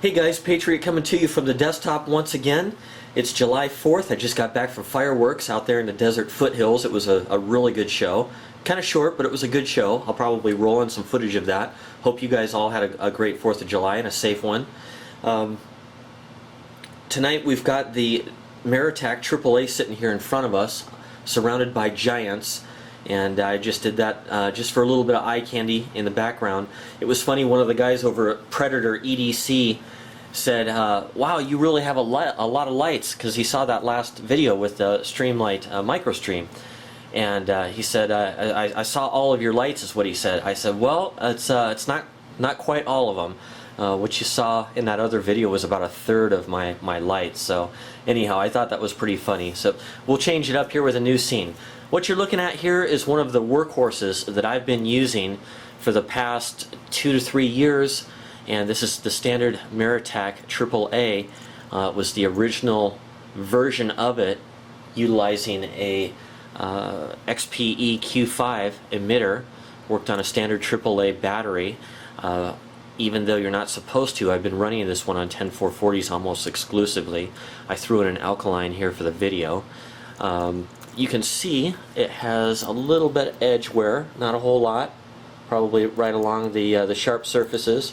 Hey guys, Patriot coming to you from the desktop once again. It's July 4th. I just got back from fireworks out there in the desert foothills. It was a really good show. Kind of short, but it was a good show. I'll probably roll in some footage of that. Hope you guys all had a great 4th of July and a safe one. Tonight we've got the Maratac AAA sitting here in front of us, surrounded by giants. And I just did that just for a little bit of eye candy in the background. It was funny, one of the guys over at Predator EDC said, wow, you really have a lot of lights, because he saw that last video with the Streamlight microstream. And he said, I saw all of your lights, is what he said. I said, well, it's not quite all of them. What you saw in that other video was about a third of my lights. So anyhow, I thought that was pretty funny. So we'll change it up here with a new scene. What you're looking at here is one of the workhorses that I've been using for the past 2 to 3 years, and this is the standard Ameritac AAA. It was the original version of it, utilizing a XPE Q5 emitter, worked on a standard AAA battery. Even though you're not supposed to, I've been running this one on 10440s almost exclusively. I threw in an alkaline here for the video. You can see it has a little bit of edge wear, not a whole lot, probably right along the sharp surfaces.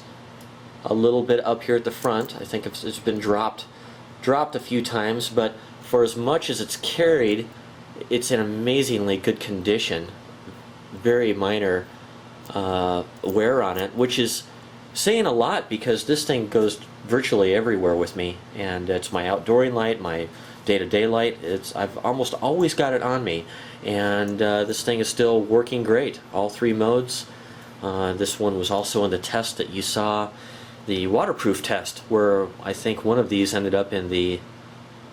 A little bit up here at the front. I think it's been dropped a few times, but for as much as it's carried, it's in amazingly good condition. Very minor wear on it, which is saying a lot, because this thing goes virtually everywhere with me, and it's my outdooring light, my day-to-day light. I've almost always got it on me, and this thing is still working great. All 3 modes. This one was also in the test that you saw, the waterproof test, where I think one of these ended up in the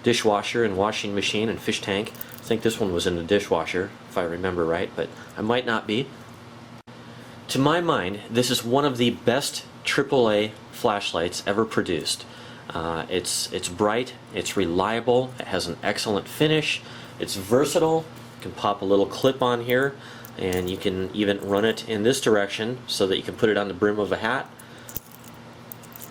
dishwasher and washing machine and fish tank. I think this one was in the dishwasher, if I remember right, but I might not be. To my mind, this is one of the best AAA flashlights ever produced. It's bright, it's reliable, it has an excellent finish, it's versatile. You can pop a little clip on here, and you can even run it in this direction so that you can put it on the brim of a hat.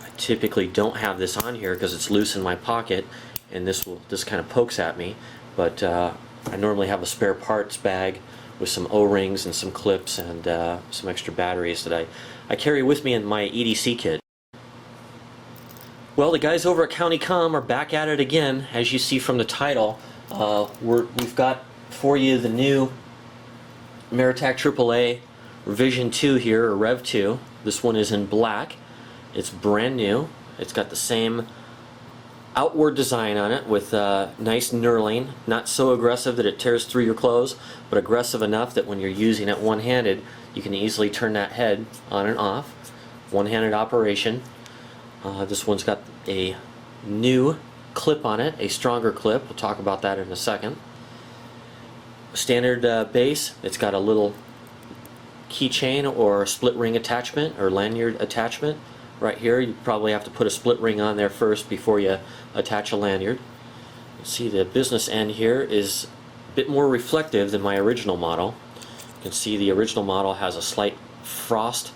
I typically don't have this on here because it's loose in my pocket, and this kind of pokes at me, but I normally have a spare parts bag with some O-rings and some clips and some extra batteries that I carry with me in my EDC kit. Well, the guys over at County Comm are back at it again. As you see from the title, we've got for you the new Ameritac AAA Revision 2 here, or Rev 2. This one is in black. It's brand new. It's got the same outward design on it with nice knurling, not so aggressive that it tears through your clothes, but aggressive enough that when you're using it one-handed, you can easily turn that head on and off. One-handed operation. This one's got a new clip on it, a stronger clip. We'll talk about that in a second. Standard base. It's got a little keychain or split ring attachment or lanyard attachment. Right here, you probably have to put a split ring on there first before you attach a lanyard. You see the business end here is a bit more reflective than my original model. You can see the original model has a slight frost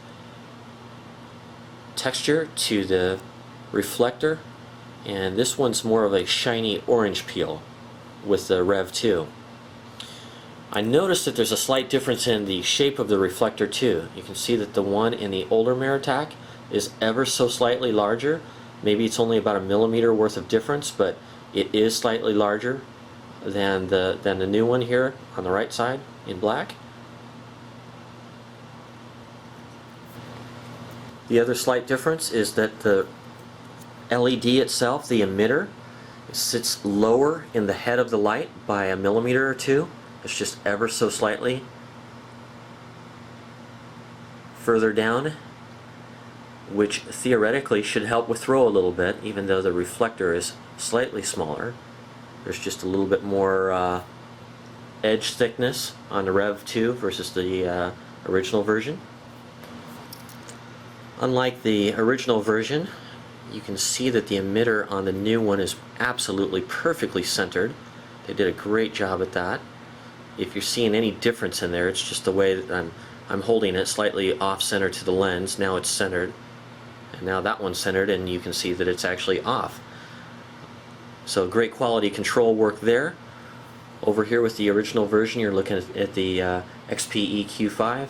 texture to the reflector, and this one's more of a shiny orange peel with the Rev 2. I noticed that there's a slight difference in the shape of the reflector too. You can see that the one in the older Maratac is ever so slightly larger. Maybe it's only about 1 millimeter worth of difference, but it is slightly larger than the new one here on the right side in black. The other slight difference is that the LED itself, the emitter, sits lower in the head of the light by 1 millimeter or 2. It's just ever so slightly further down, which theoretically should help with throw a little bit, even though the reflector is slightly smaller. There's just a little bit more edge thickness on the Rev 2 versus the original version. Unlike the original version, you can see that the emitter on the new one is absolutely perfectly centered. They did a great job at that. If you're seeing any difference in there, it's just the way that I'm holding it slightly off center to the lens. Now it's centered. And now that one's centered, and you can see that it's actually off. So great quality control work there. Over here with the original version, you're looking at the XPE Q5,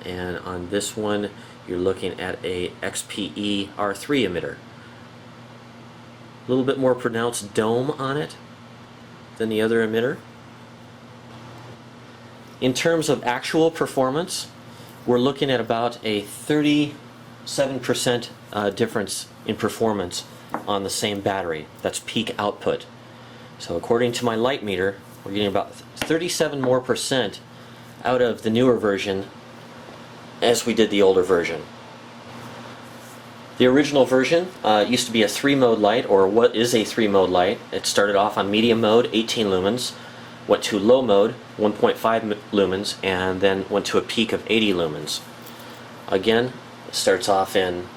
and on this one you're looking at a XPE R3 emitter. A little bit more pronounced dome on it than the other emitter. In terms of actual performance, we're looking at about a 37% difference in performance on the same battery. That's peak output. So according to my light meter, we're getting about 37% more out of the newer version as we did the older version. The original version used to be a 3-mode light, or what is a 3-mode light. It started off on medium mode, 18 lumens, went to low mode, 1.5 lumens, and then went to a peak of 80 lumens. Again, it starts off in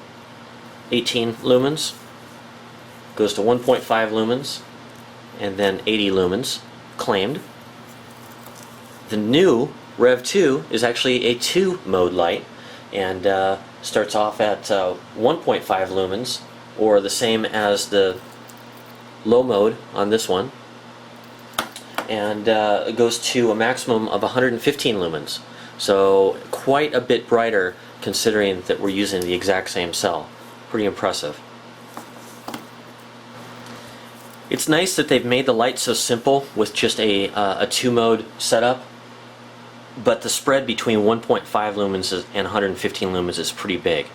18 lumens, goes to 1.5 lumens, and then 80 lumens claimed. The new Rev 2 is actually a 2-mode light, and starts off at 1.5 lumens, or the same as the low mode on this one, and it goes to a maximum of 115 lumens. So quite a bit brighter considering that we're using the exact same cell. Pretty impressive. It's nice that they've made the light so simple with just a 2-mode setup, but the spread between 1.5 lumens and 115 lumens is pretty big.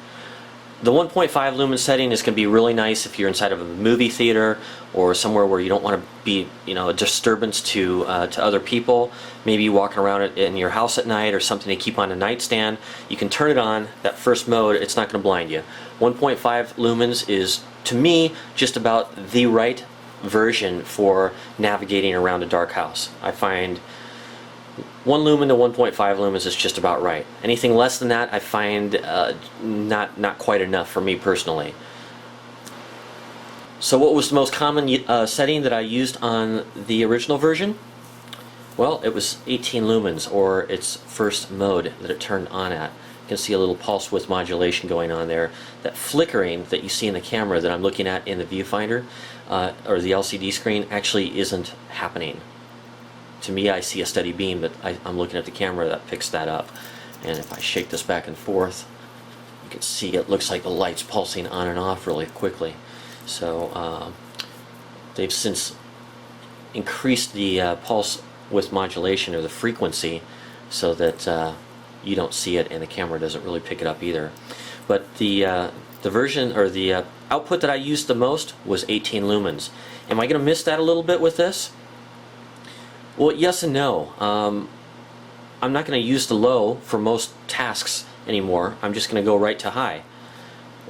The 1.5 lumen setting is going to be really nice if you're inside of a movie theater or somewhere where you don't want to be, a disturbance to other people. Maybe walking around in your house at night or something to keep on a nightstand. You can turn it on, that first mode, it's not going to blind you. 1.5 lumens is, to me, just about the right version for navigating around a dark house. I find 1 lumen to 1.5 lumens is just about right. Anything less than that I find not quite enough for me personally. So what was the most common setting that I used on the original version? Well, it was 18 lumens, or its first mode that it turned on at. You can see a little pulse width modulation going on there. That flickering that you see in the camera that I'm looking at in the viewfinder or the LCD screen actually isn't happening. To me, I see a steady beam, but I'm looking at the camera that picks that up. And if I shake this back and forth, you can see it looks like the light's pulsing on and off really quickly. So they've since increased the pulse width modulation, or the frequency, so that you don't see it and the camera doesn't really pick it up either. But the version, or the output that I used the most was 18 lumens. Am I going to miss that a little bit with this? Well, yes and no. I'm not going to use the low for most tasks anymore. I'm just going to go right to high.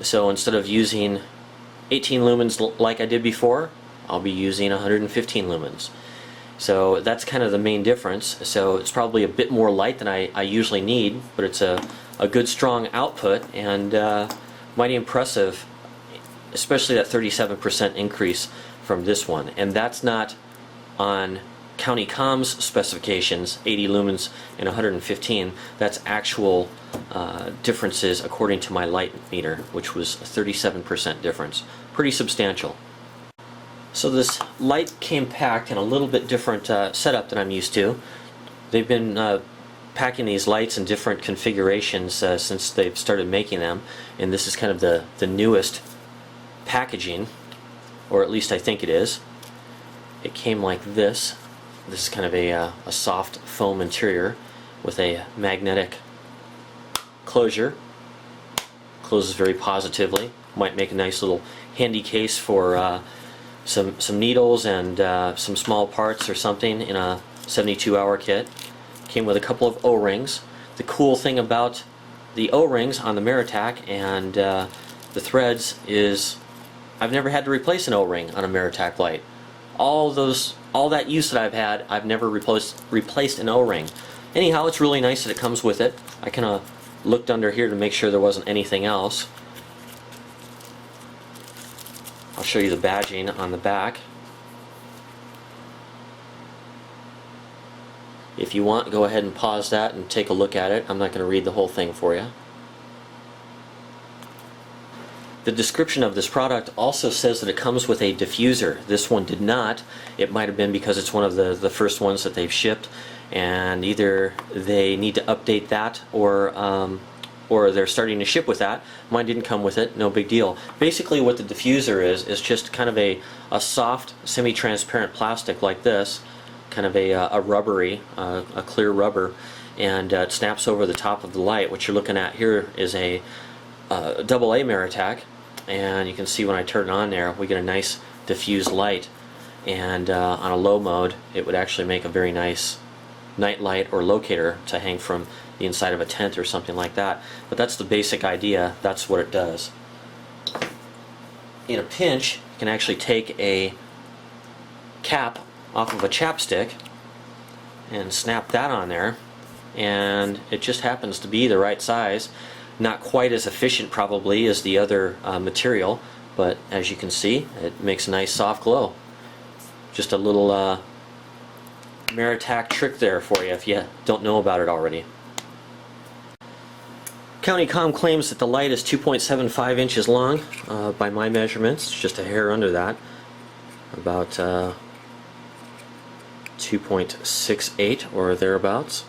So instead of using 18 lumens like I did before, I'll be using 115 lumens. So that's kind of the main difference. So it's probably a bit more light than I usually need, but it's a good strong output, and mighty impressive, especially that 37% increase from this one. And that's not on County Comm's specifications, 80 lumens and 115. That's actual differences according to my light meter, which was a 37% difference. Pretty substantial. So this light came packed in a little bit different setup than I'm used to. They've been packing these lights in different configurations since they've started making them, and this is kind of the newest packaging, or at least I think it is. It came like this. This is kind of a soft foam interior with a magnetic closure. Closes very positively. Might make a nice little handy case for some needles and some small parts or something in a 72-hour kit. Came with a couple of O-rings. The cool thing about the O-rings on the Maratac and the threads is I've never had to replace an O-ring on a Maratac light. All that use that I've had, I've never replaced an O-ring. Anyhow, it's really nice that it comes with it. I kind of looked under here to make sure there wasn't anything else. I'll show you the badging on the back. If you want, go ahead and pause that and take a look at it. I'm not going to read the whole thing for you. The description of this product also says that it comes with a diffuser. This one did not. It might have been because it's one of the first ones that they've shipped, and either they need to update that or they're starting to ship with that. Mine didn't come with it, no big deal. Basically what the diffuser is just kind of a soft semi-transparent plastic like this, kind of a rubbery, a clear rubber, and it snaps over the top of the light. What you're looking at here is a AA Maratac, and you can see when I turn it on there we get a nice diffused light, and on a low mode it would actually make a very nice night light or locator to hang from the inside of a tent or something like that. But that's the basic idea. That's what it does. In a pinch, you can actually take a cap off of a chapstick and snap that on there, and it just happens to be the right size. Not quite as efficient probably as the other material, but as you can see, it makes a nice soft glow. Just a little Maratac trick there for you if you don't know about it already. County Comm claims that the light is 2.75 inches long. By my measurements, it's just a hair under that, about 2.68 or thereabouts.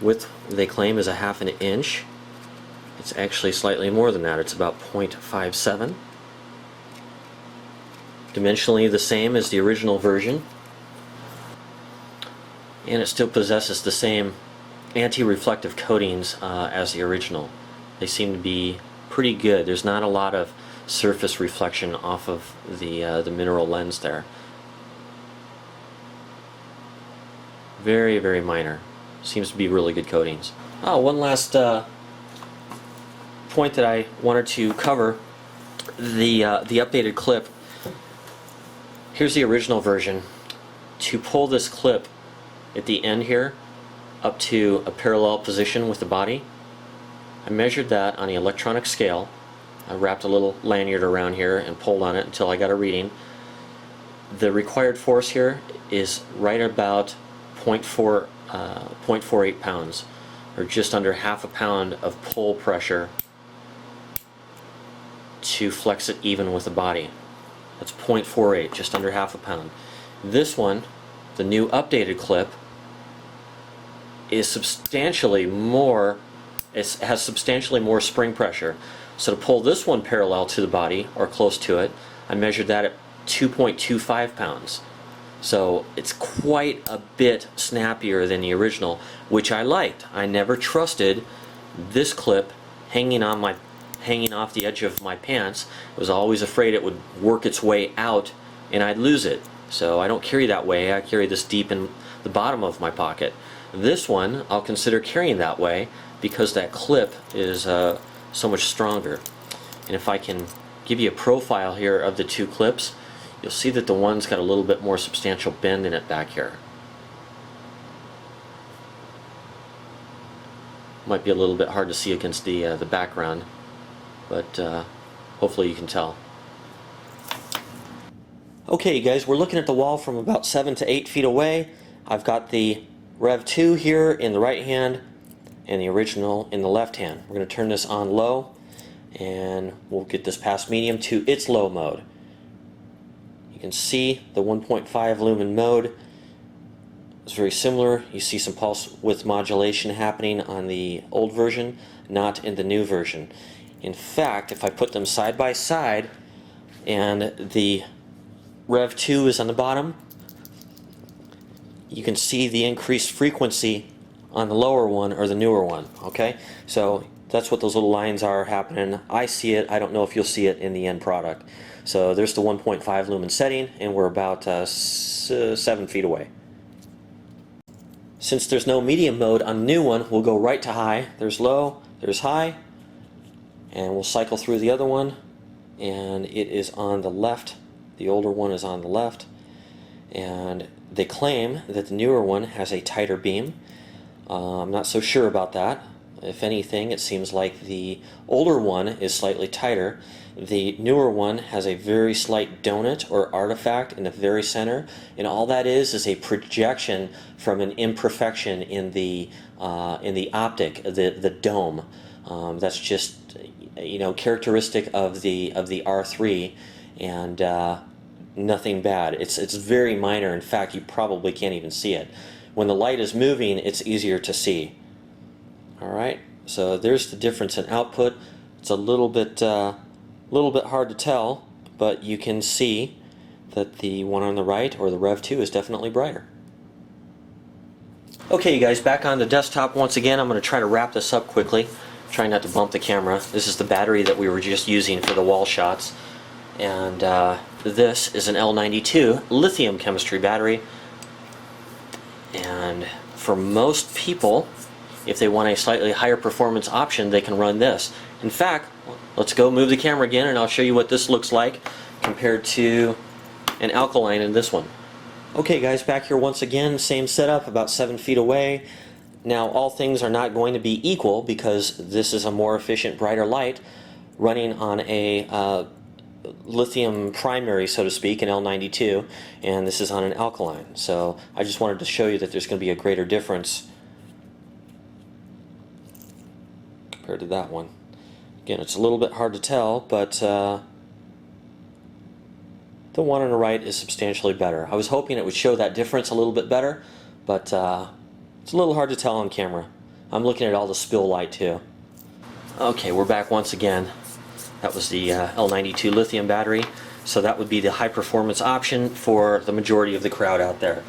Width, they claim, is a half an inch. It's actually slightly more than that. It's about 0.57. Dimensionally the same as the original version, and it still possesses the same anti-reflective coatings as the original. They seem to be pretty good. There's not a lot of surface reflection off of the mineral lens there. Very, very minor. Seems to be really good coatings. Oh, one last point that I wanted to cover: the updated clip. Here's the original version. To pull this clip at the end here up to a parallel position with the body, I measured that on the electronic scale. I wrapped a little lanyard around here and pulled on it until I got a reading. The required force here is right about 0.48 pounds, or just under half a pound of pull pressure to flex it even with the body. That's 0.48, just under half a pound. This one, the new updated clip, is substantially more, it has substantially more spring pressure. So to pull this one parallel to the body, or close to it, I measured that at 2.25 pounds. So it's quite a bit snappier than the original, which I liked. I never trusted this clip hanging off the edge of my pants. I was always afraid it would work its way out and I'd lose it. So I don't carry that way. I carry this deep in the bottom of my pocket. This one I'll consider carrying that way because that clip is so much stronger. And if I can give you a profile here of the two clips, you'll see that the one's got a little bit more substantial bend in it back here. Might be a little bit hard to see against the background, but hopefully you can tell. Okay guys, we're looking at the wall from about 7 to 8 feet away. I've got the Rev 2 here in the right hand and the original in the left hand. We're going to turn this on low and we'll get this past medium to its low mode. You can see the 1.5 lumen mode is very similar. You see some pulse width modulation happening on the old version, not in the new version. In fact, if I put them side by side and the Rev 2 is on the bottom, you can see the increased frequency on the lower one or the newer one. Okay, so that's what those little lines are happening. I see it. I don't know if you'll see it in the end product. So there's the 1.5 lumen setting, and we're about 7 feet away. Since there's no medium mode on the new one, we'll go right to high. There's low, there's high, and we'll cycle through the other one, and it is on the left. The older one is on the left, and they claim that the newer one has a tighter beam. I'm not so sure about that. If anything, it seems like the older one is slightly tighter. The newer one has a very slight donut or artifact in the very center, and all that is a projection from an imperfection in the optic, the dome. That's just characteristic of the R3, and nothing bad. It's very minor. In fact, you probably can't even see it. When the light is moving, it's easier to see. Alright, so there's the difference in output. It's a little bit hard to tell, but you can see that the one on the right, or the Rev 2, is definitely brighter. Okay, you guys, back on the desktop once again. I'm going to try to wrap this up quickly. Try not to bump the camera. This is the battery that we were just using for the wall shots. And this is an L92 lithium chemistry battery. And for most people, if they want a slightly higher performance option, they can run this. In fact, let's go move the camera again and I'll show you what this looks like compared to an alkaline in this one. Okay guys, back here once again, same setup, about 7 feet away. Now all things are not going to be equal because this is a more efficient, brighter light running on a lithium primary, so to speak, an L92, and this is on an alkaline. So I just wanted to show you that there's going to be a greater difference compared to that one. Again, it's a little bit hard to tell, but the one on the right is substantially better. I was hoping it would show that difference a little bit better, but it's a little hard to tell on camera. I'm looking at all the spill light too. Okay, we're back once again. That was the L92 lithium battery, so that would be the high performance option for the majority of the crowd out there.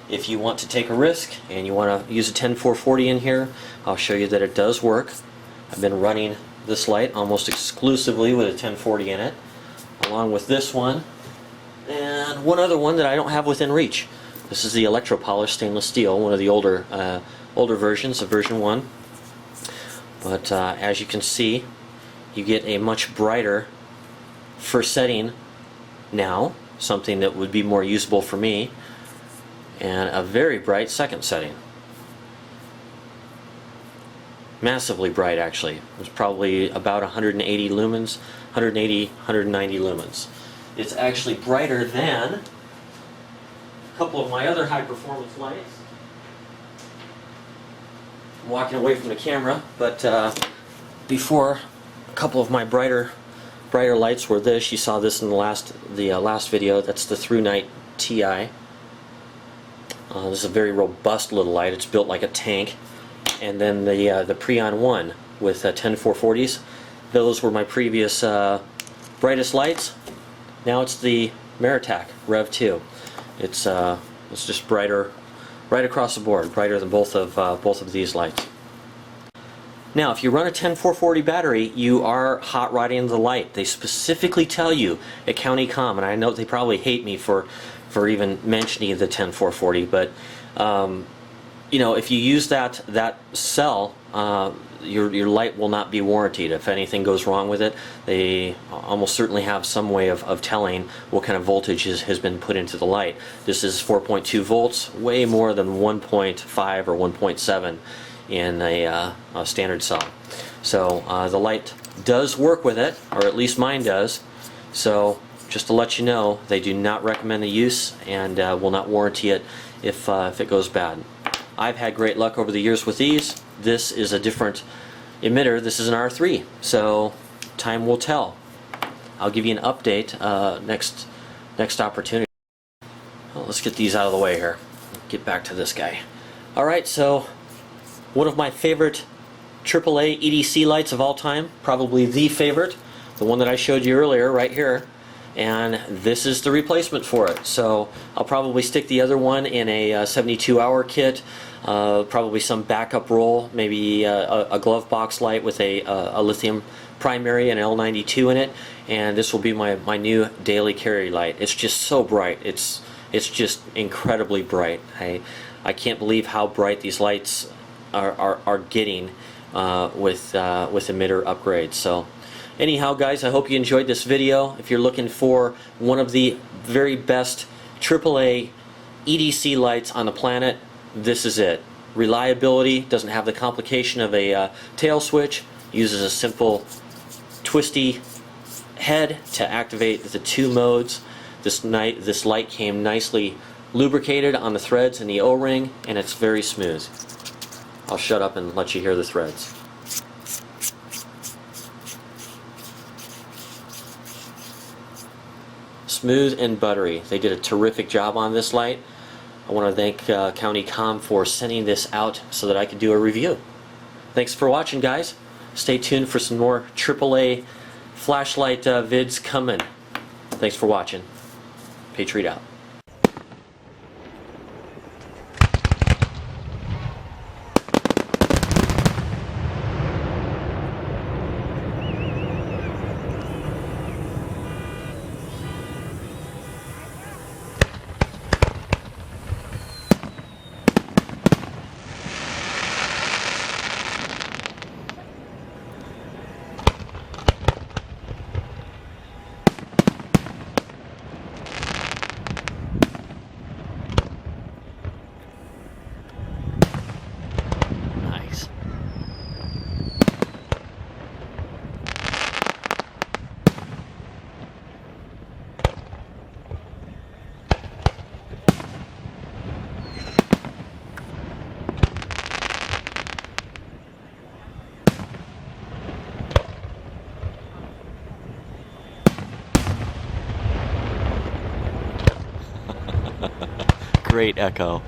If you want to take a risk and you want to use a 10440 in here, I'll show you that it does work. I've been running this light almost exclusively with a 1040 in it, along with this one and one other one that I don't have within reach. This is the electro-polished stainless steel, one of the older versions of version 1. But as you can see, you get a much brighter first setting now, something that would be more usable for me, and a very bright second setting. Massively bright, actually. It was probably about 180 lumens, 180, 190 lumens. It's actually brighter than a couple of my other high performance lights. I'm walking away from the camera, but before, a couple of my brighter lights were this. You saw this in the last video. That's the Through Night TI. This is a very robust little light. It's built like a tank. And then the Preon 1 with 10440s. Those were my previous brightest lights. Now it's the Maratac Rev 2. It's just brighter, right across the board, brighter than both of these lights. Now, if you run a 10440 battery, you are hot rodding the light. They specifically tell you at County Comm, and I know they probably hate me for even mentioning the 10440, but if you use that cell, your light will not be warranted. If anything goes wrong with it, they almost certainly have some way of telling what kind of voltage has been put into the light. This is 4.2 volts, way more than 1.5 or 1.7 in a standard cell. So the light does work with it, or at least mine does. So just to let you know, they do not recommend the use and will not warranty it if it goes bad. I've had great luck over the years with these. This is a different emitter. This is an R3, so time will tell. I'll give you an update next opportunity. Well, let's get these out of the way here. Get back to this guy. Alright, so one of my favorite AAA EDC lights of all time, probably the favorite, the one that I showed you earlier right here, and this is the replacement for it. So I'll probably stick the other one in a 72-hour kit, probably some backup roll, maybe a glove box light with a lithium primary and L92 in it, and this will be my new daily carry light. It's just so bright. It's just incredibly bright. I can't believe how bright these lights are getting with emitter upgrades. So anyhow, guys, I hope you enjoyed this video. If you're looking for one of the very best AAA EDC lights on the planet, this is it. Reliability, doesn't have the complication of a tail switch, uses a simple twisty head to activate the two modes. This light came nicely lubricated on the threads in the O-ring, and it's very smooth. I'll shut up and let you hear the threads. Smooth and buttery. They did a terrific job on this light. I want to thank County Comm for sending this out so that I could do a review. Thanks for watching, guys. Stay tuned for some more AAA flashlight vids coming. Thanks for watching. Patriot out. Nice. Great echo.